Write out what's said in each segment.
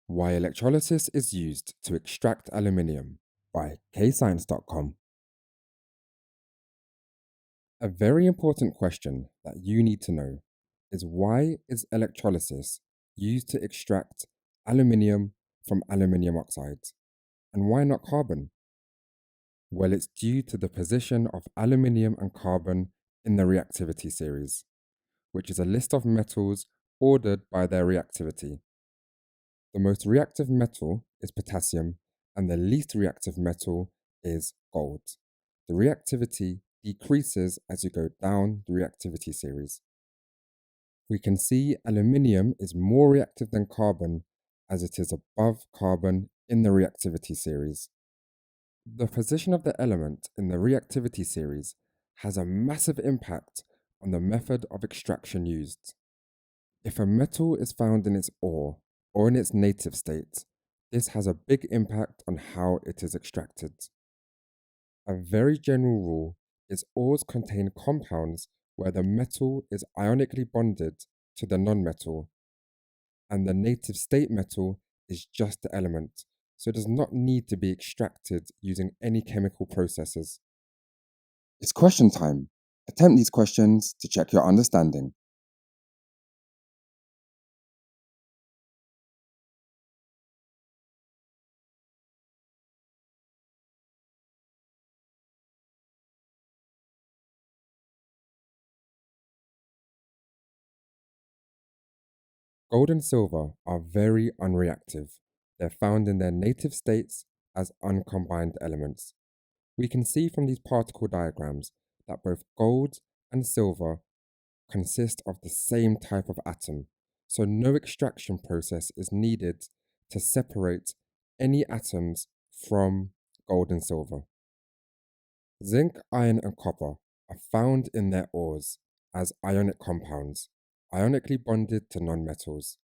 Why electrolysis is used to extract aluminium by KayScience.com. A very important question that you need to know is why is electrolysis used to extract aluminium from aluminium oxide? And why not carbon? Well, it's due to the position of aluminium and carbon in the reactivity series, which is a list of metals ordered by their reactivity. The most reactive metal is potassium, and the least reactive metal is gold. The reactivity decreases as you go down the reactivity series. We can see aluminium is more reactive than carbon as it is above carbon in the reactivity series. The position of the element in the reactivity series has a massive impact on the method of extraction used. If a metal is found in its ore or in its native state, this has a big impact on how it is extracted. A very general rule is ores contain compounds where the metal is ionically bonded to the nonmetal, and the native state metal is just the element, so it does not need to be extracted using any chemical processes. It's question time. Attempt these questions to check your understanding. Gold and silver are very unreactive. They're found in their native states as uncombined elements. We can see from these particle diagrams that both gold and silver consist of the same type of atom, so no extraction process is needed to separate any atoms from gold and silver. Zinc, iron, and copper are found in their ores as ionic compounds, ionically bonded to nonmetals.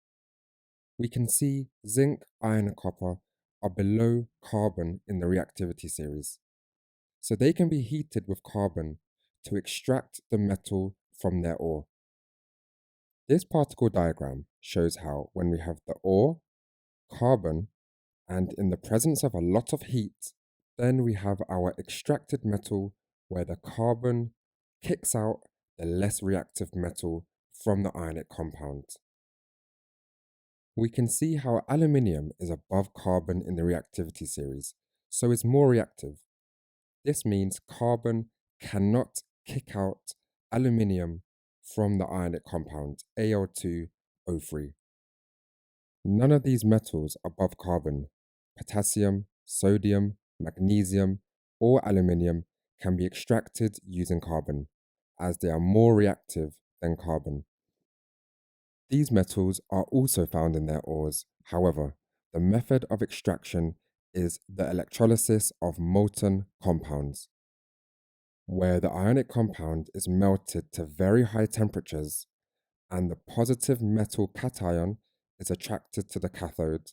We can see zinc, iron, and copper are below carbon in the reactivity series, so they can be heated with carbon to extract the metal from their ore. This particle diagram shows how when we have the ore, carbon, and in the presence of a lot of heat, then we have our extracted metal where the carbon kicks out the less reactive metal from the ionic compound. We can see how aluminium is above carbon in the reactivity series, so it's more reactive. This means carbon cannot kick out aluminium from the ionic compound Al2O3. None of these metals above carbon, potassium, sodium, magnesium, or aluminium, can be extracted using carbon, as they are more reactive than carbon. These metals are also found in their ores. However, the method of extraction is the electrolysis of molten compounds, where the ionic compound is melted to very high temperatures and the positive metal cation is attracted to the cathode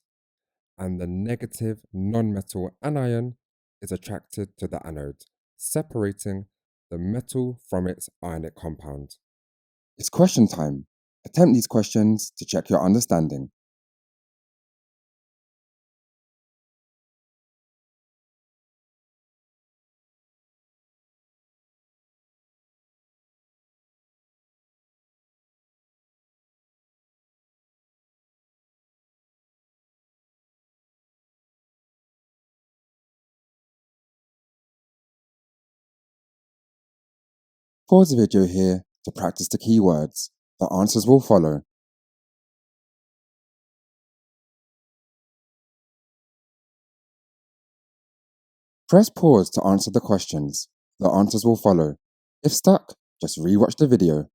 and the negative non-metal anion is attracted to the anode, separating the metal from its ionic compound. It's question time. Attempt these questions to check your understanding. Pause the video here to practice the keywords. The answers will follow. Press pause to answer the questions. The answers will follow. If stuck, just rewatch the video.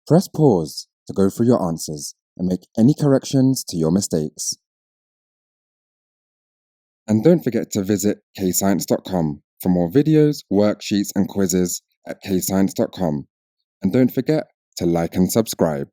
Press pause to go through your answers and make any corrections to your mistakes. And don't forget to visit KayScience.com for more videos, worksheets, and quizzes at KayScience.com. And don't forget to like and subscribe.